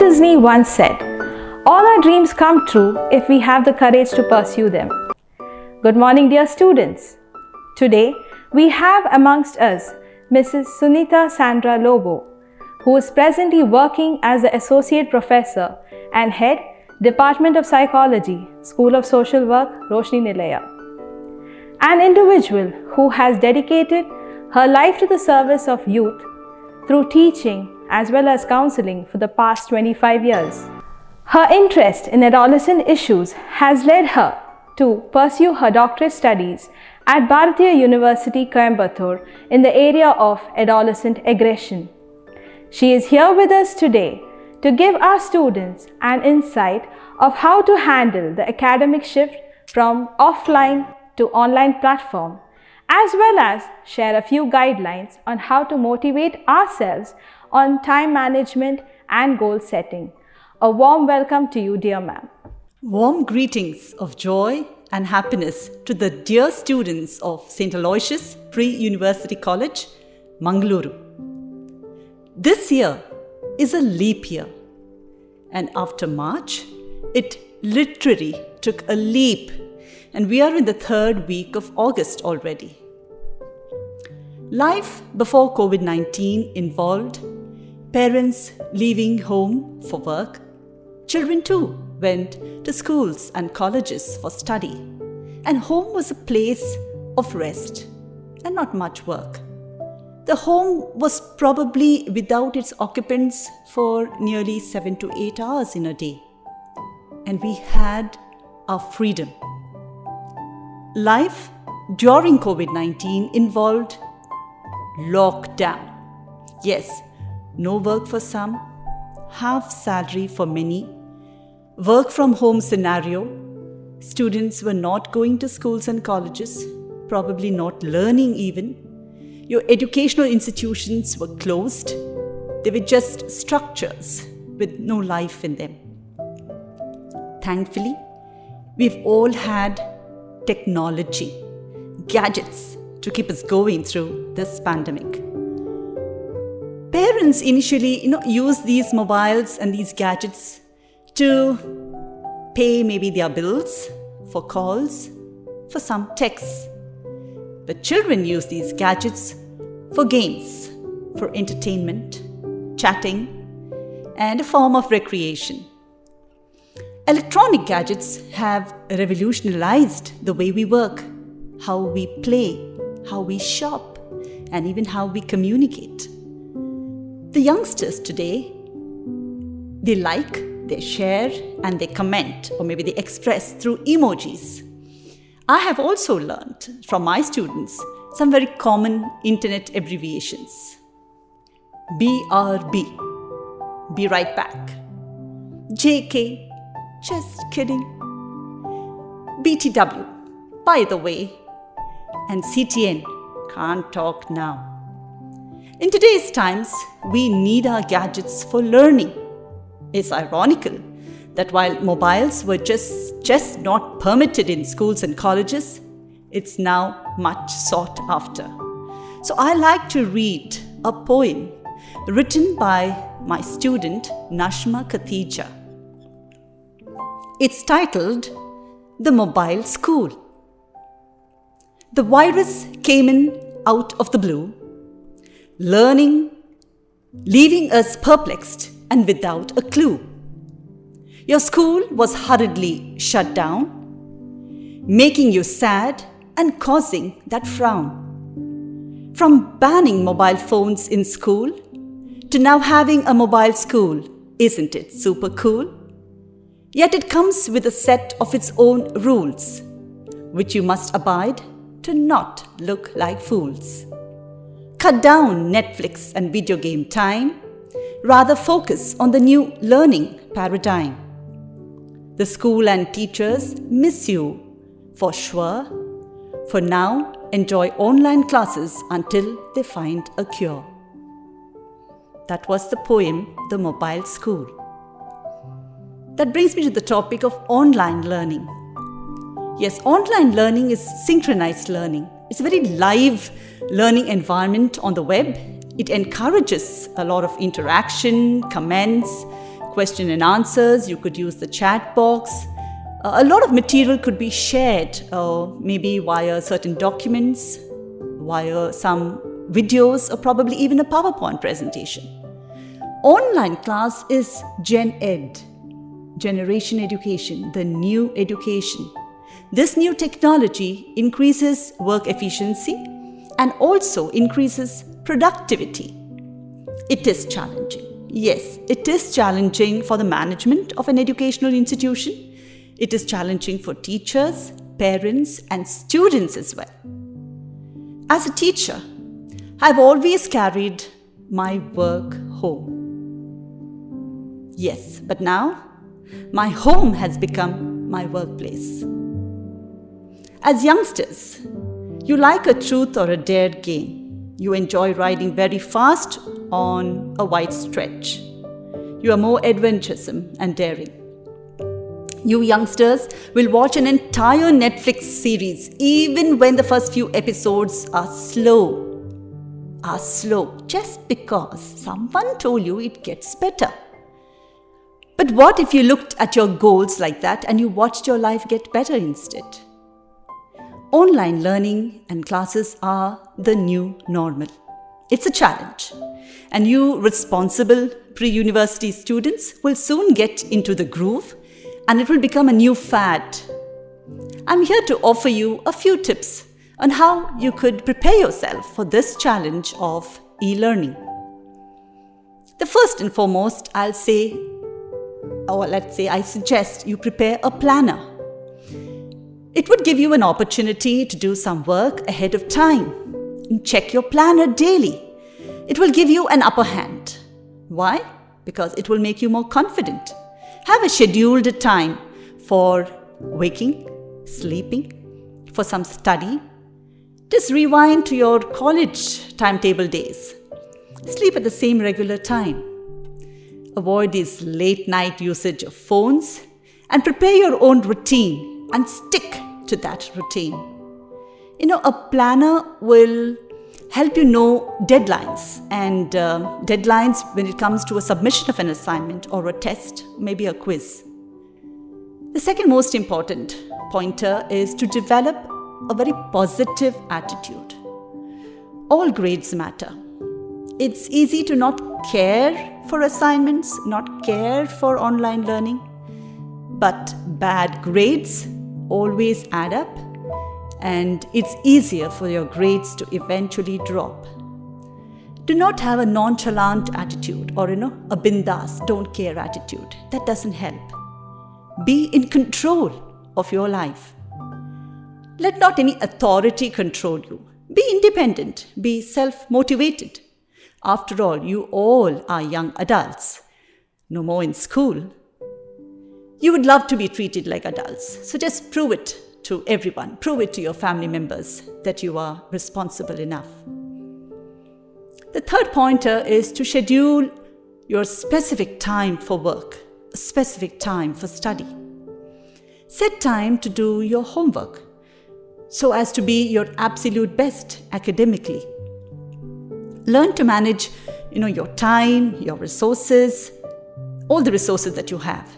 Disney once said, "All our dreams come true if we have the courage to pursue them." Good morning, dear students. Today, we have amongst us Mrs. Sunita Sandra Lobo, who is presently working as the Associate Professor and Head, Department of Psychology, School of Social Work, Roshni Nilaya. An individual who has dedicated her life to the service of youth through teaching as well as counseling for the past 25 years. Her interest in adolescent issues has led her to pursue her doctorate studies at Bharatiya University, Coimbatore in the area of adolescent aggression. She is here with us today to give our students an insight of how to handle the academic shift from offline to online platform, as well as share a few guidelines on how to motivate ourselves on time management and goal setting. A warm welcome to you, dear ma'am. Warm greetings of joy and happiness to the dear students of St. Aloysius Pre-University College, Mangalore. This year is a leap year, and after March, it literally took a leap, and we are in the third week of August already. Life before COVID-19 involved parents leaving home for work. Children too went to schools and colleges for study, and home was a place of rest and not much work. The home was probably without its occupants for nearly 7 to 8 hours in a day, and we had our freedom. Life during COVID-19 involved lockdown. Yes, no work for some, half salary for many, work from home scenario. Students were not going to schools and colleges, probably not learning even. Your educational institutions were closed. They were just structures with no life in them. Thankfully, we've all had technology, gadgets to keep us going through this pandemic. Parents initially, use these mobiles and these gadgets to pay maybe their bills, for calls, for some texts. But children use these gadgets for games, for entertainment, chatting, and a form of recreation. Electronic gadgets have revolutionized the way we work, how we play, how we shop, and even how we communicate. The youngsters today, they like, they share, and they comment, or maybe they express through emojis. I have also learned from my students some very common internet abbreviations. BRB, be right back. JK, just kidding. BTW, by the way. And CTN, can't talk now. In today's times, we need our gadgets for learning. It's ironical that while mobiles were just not permitted in schools and colleges, it's now much sought after. So I like to read a poem written by my student Nashma Khatija. It's titled The Mobile School. The virus came in out of the blue, leaving us perplexed and without a clue. Your school was hurriedly shut down, making you sad and causing that frown. From banning mobile phones in school to now having a mobile school, isn't it super cool? Yet it comes with a set of its own rules, which you must abide to not look like fools. Cut down Netflix and video game time, rather focus on the new learning paradigm. The school and teachers miss you, for sure. For now, enjoy online classes until they find a cure. That was the poem, The Mobile School. That brings me to the topic of online learning. Yes, online learning is synchronized learning. It's a very live learning environment on the web. It encourages a lot of interaction, comments, question and answers. You could use the chat box. A lot of material could be shared, maybe via certain documents, via some videos, or probably even a PowerPoint presentation. Online class is Gen Ed, Generation Education, the new education. This new technology increases work efficiency and also increases productivity. It is challenging. Yes, it is challenging for the management of an educational institution. It is challenging for teachers, parents, and students as well. As a teacher, I've always carried my work home. Yes, but now my home has become my workplace. As youngsters, you like a truth or a dare game. You enjoy riding very fast on a wide stretch. You are more adventuresome and daring. You youngsters will watch an entire Netflix series even when the first few episodes are slow, just because someone told you it gets better. But what if you looked at your goals like that and you watched your life get better instead? Online learning and classes are the new normal. It's a challenge, and you responsible pre-university students will soon get into the groove, and it will become a new fad. I'm here to offer you a few tips on how you could prepare yourself for this challenge of e-learning. The first and foremost, I suggest you prepare a planner. It would give you an opportunity to do some work ahead of time. Check your planner daily. It will give you an upper hand. Why? Because it will make you more confident. Have a scheduled time for waking, sleeping, for some study. Just rewind to your college timetable days. Sleep at the same regular time. Avoid this late night usage of phones and prepare your own routine and stick to that routine. A planner will help you know deadlines, and deadlines when it comes to a submission of an assignment or a test, maybe a quiz. The second most important pointer is to develop a very positive attitude. All grades matter. It's easy to not care for assignments, not care for online learning, but bad grades always add up, and it's easier for your grades to eventually drop. Do not have a nonchalant attitude or, a bindas, don't care attitude. That doesn't help. Be in control of your life. Let not any authority control you. Be independent. Be self-motivated. After all, you all are young adults. No more in school. You would love to be treated like adults. So just prove it to everyone. Prove it to your family members that you are responsible enough. The third pointer is to schedule your specific time for work, a specific time for study. Set time to do your homework so as to be your absolute best academically. Learn to manage, your time, your resources, all the resources that you have.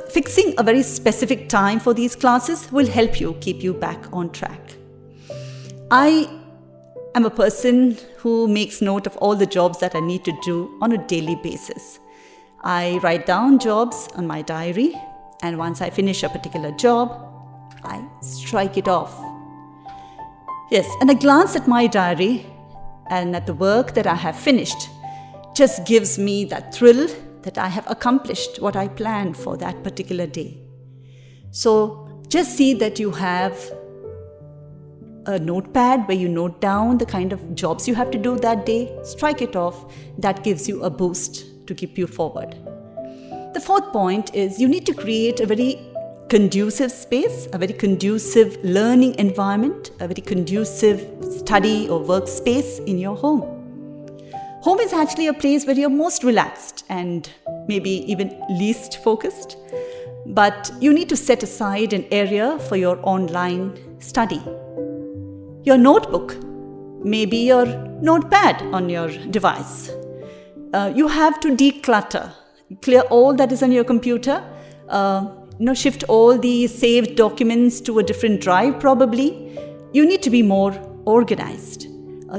Fixing a very specific time for these classes will help you keep you back on track. I am a person who makes note of all the jobs that I need to do on a daily basis. I write down jobs on my diary, and once I finish a particular job, I strike it off. Yes, and a glance at my diary and at the work that I have finished just gives me that thrill that I have accomplished what I planned for that particular day. So just see that you have a notepad where you note down the kind of jobs you have to do that day. Strike it off. That gives you a boost to keep you forward. The fourth point is you need to create a very conducive space, a very conducive learning environment, a very conducive study or workspace in your home. Home is actually a place where you're most relaxed and maybe even least focused, but you need to set aside an area for your online study. Your notebook may be your notepad on your device. You have to declutter clear all that is on your computer, shift all the saved documents to a different drive probably. You need to be more organized.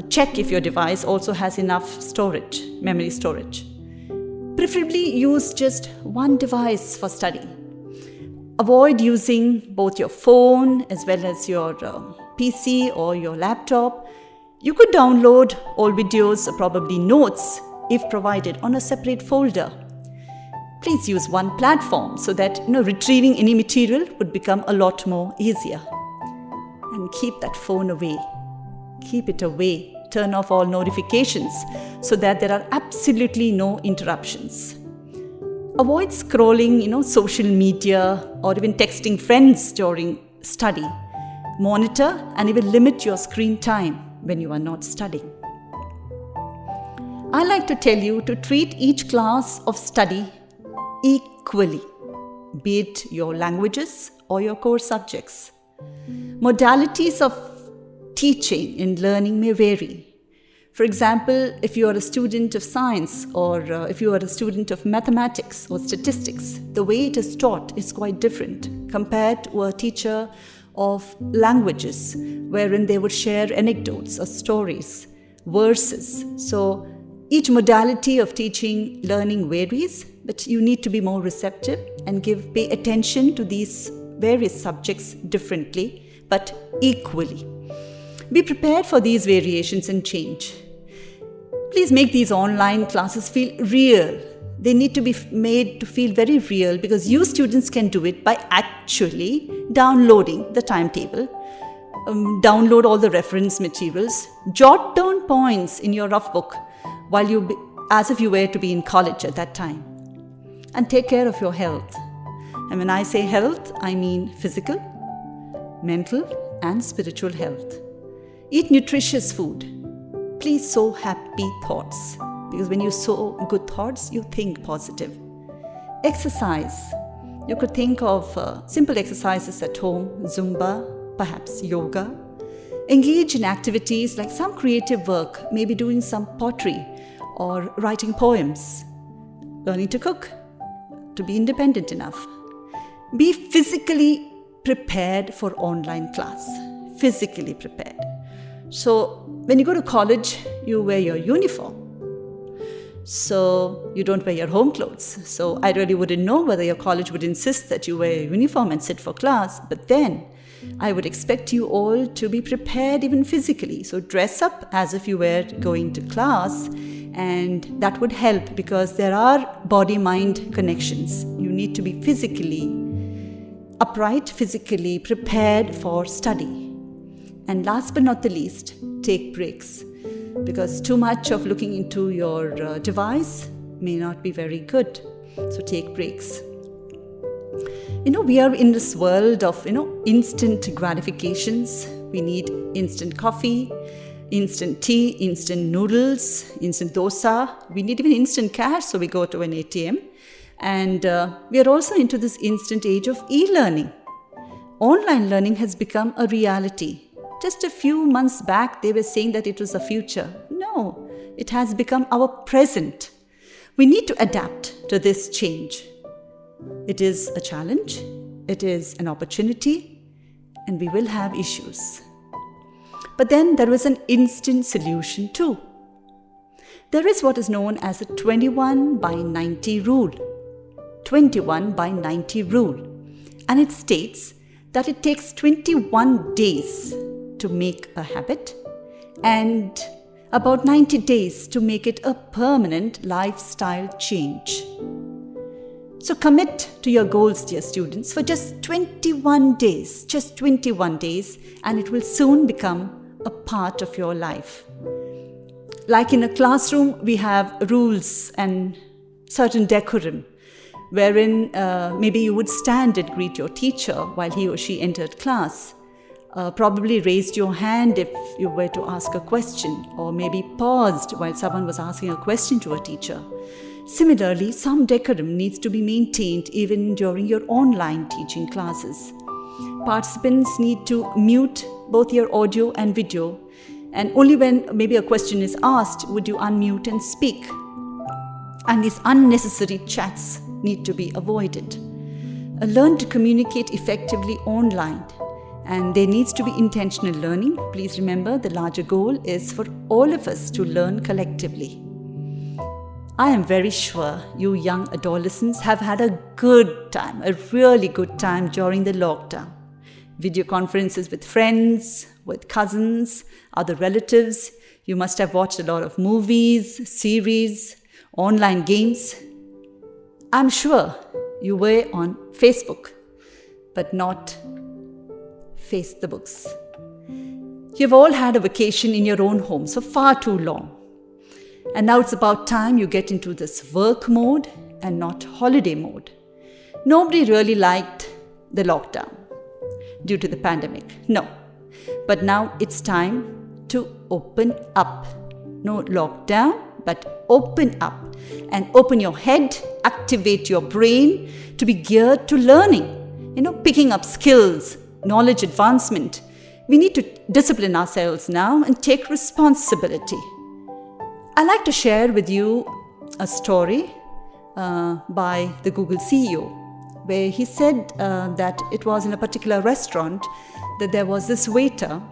Check if your device also has enough storage, memory storage. Preferably use just one device for study. Avoid using both your phone as well as your PC or your laptop. You could download all videos or probably notes if provided on a separate folder. Please use one platform so that retrieving any material would become a lot more easier. And keep that phone away. Keep it away. Turn off all notifications so that there are absolutely no interruptions. Avoid scrolling, social media or even texting friends during study. Monitor and even limit your screen time when you are not studying. I like to tell you to treat each class of study equally, be it your languages or your core subjects. Modalities of teaching and learning may vary. For example, if you are a student of science or if you are a student of mathematics or statistics, the way it is taught is quite different compared to a teacher of languages, wherein they would share anecdotes or stories, verses. So each modality of teaching, learning varies, but you need to be more receptive and pay attention to these various subjects differently, but equally. Be prepared for these variations and change. Please make these online classes feel real. They need to be made to feel very real because you students can do it by actually downloading the timetable, download all the reference materials, jot down points in your rough book as if you were to be in college at that time. And take care of your health. And when I say health, I mean physical, mental, and spiritual health. Eat nutritious food. Please sow happy thoughts, because when you sow good thoughts, you think positive. Exercise. You could think of simple exercises at home, Zumba, perhaps yoga. Engage in activities like some creative work, maybe doing some pottery or writing poems. Learning to cook, to be independent enough. Be physically prepared for online class. Physically prepared. So when you go to college, you wear your uniform. So you don't wear your home clothes. So I really wouldn't know whether your college would insist that you wear your uniform and sit for class. But then I would expect you all to be prepared even physically. So dress up as if you were going to class, and that would help because there are body-mind connections. You need to be physically upright, physically prepared for study. And last but not the least, take breaks, because too much of looking into your device may not be very good. So take breaks. We are in this world of, instant gratifications. We need instant coffee, instant tea, instant noodles, instant dosa. We need even instant cash, so we go to an ATM. And we are also into this instant age of e-learning. Online learning has become a reality. Just a few months back, they were saying that it was a future. No, it has become our present. We need to adapt to this change. It is a challenge, it is an opportunity, and we will have issues. But then there is an instant solution too. There is what is known as a 21 by 90 rule. 21 by 90 rule. And it states that it takes 21 days to make a habit and about 90 days to make it a permanent lifestyle change. So commit to your goals, dear students, for just 21 days, and it will soon become a part of your life. Like in a classroom, we have rules and certain decorum, wherein maybe you would stand and greet your teacher while he or she entered class. Probably raised your hand if you were to ask a question, or maybe paused while someone was asking a question to a teacher. Similarly, some decorum needs to be maintained even during your online teaching classes. Participants need to mute both your audio and video, and only when maybe a question is asked would you unmute and speak. And these unnecessary chats need to be avoided. Learn to communicate effectively online. And there needs to be intentional learning. Please remember, the larger goal is for all of us to learn collectively. I am very sure you young adolescents have had a good time, a really good time during the lockdown. Video conferences with friends, with cousins, other relatives. You must have watched a lot of movies, series, online games. I'm sure you were on Facebook, but not face the books. You've all had a vacation in your own homes for far too long. And now it's about time you get into this work mode and not holiday mode. Nobody really liked the lockdown due to the pandemic. No. But now it's time to open up. No lockdown, but open up. And open your head, activate your brain to be geared to learning. Picking up skills, knowledge advancement. We need to discipline ourselves now and take responsibility. I'd like to share with you a story by the Google CEO, where he said that it was in a particular restaurant that there was this waiter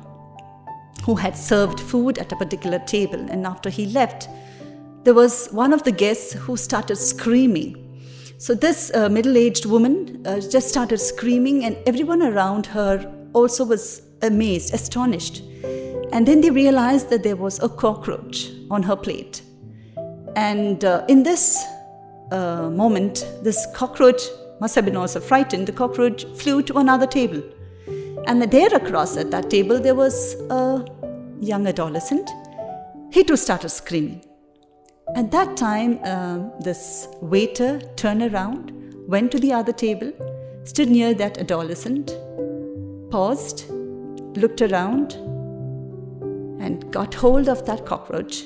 who had served food at a particular table, and after he left, there was one of the guests who started screaming. So this middle-aged woman just started screaming, and everyone around her also was amazed, astonished. And then they realized that there was a cockroach on her plate. And in this moment, this cockroach must have been also frightened. The cockroach flew to another table. And there across at that table, there was a young adolescent. He too started screaming. At that time, this waiter turned around, went to the other table, stood near that adolescent, paused, looked around, and got hold of that cockroach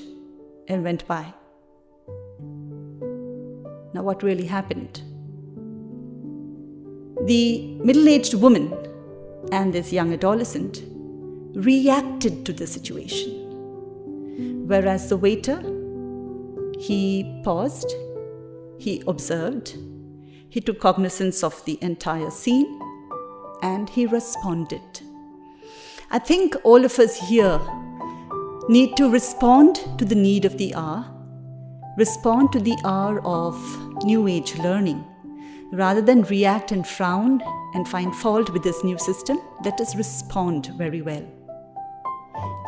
and went by. Now, what really happened? The middle-aged woman and this young adolescent reacted to the situation, whereas the waiter, he paused, he observed, he took cognizance of the entire scene, and he responded. I think all of us here need to respond to the need of the hour, respond to the hour of new age learning. Rather than react and frown and find fault with this new system, let us respond very well.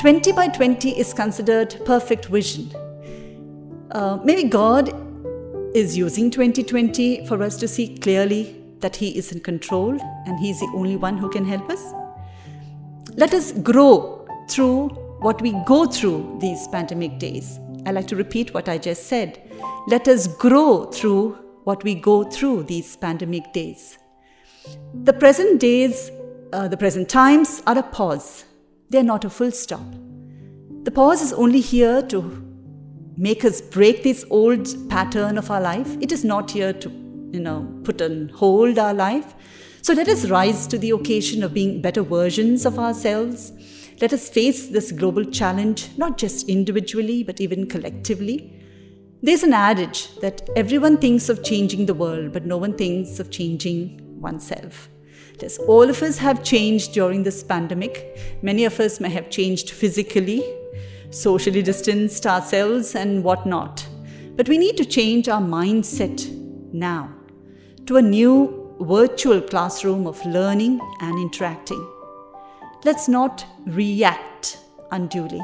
20 by 20 is considered perfect vision. Maybe God is using 2020 for us to see clearly that He is in control and He is the only one who can help us. Let us grow through what we go through these pandemic days. I like to repeat what I just said. Let us grow through what we go through these pandemic days. The present days, the present times are a pause. They're not a full stop. The pause is only here to make us break this old pattern of our life. It is not here to, put on hold our life. So let us rise to the occasion of being better versions of ourselves. Let us face this global challenge, not just individually, but even collectively. There's an adage that everyone thinks of changing the world, but no one thinks of changing oneself. Yes, all of us have changed during this pandemic. Many of us may have changed physically, socially distanced ourselves and whatnot. But we need to change our mindset now to a new virtual classroom of learning and interacting. Let's not react unduly.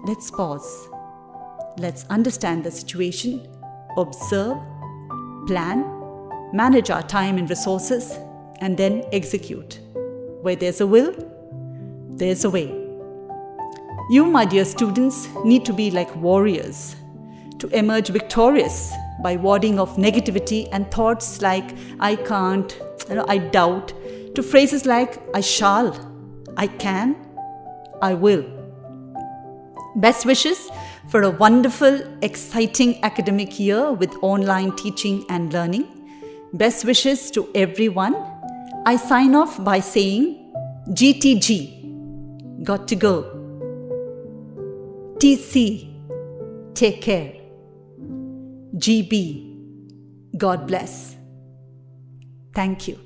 Let's pause. Let's understand the situation, observe, plan, manage our time and resources, and then execute. Where there's a will, there's a way. You, my dear students, need to be like warriors to emerge victorious by warding off negativity and thoughts like I can't, I doubt, to phrases like I shall, I can, I will. Best wishes for a wonderful, exciting academic year with online teaching and learning. Best wishes to everyone. I sign off by saying GTG, got to go. TC, take care. GB. God bless. Thank you.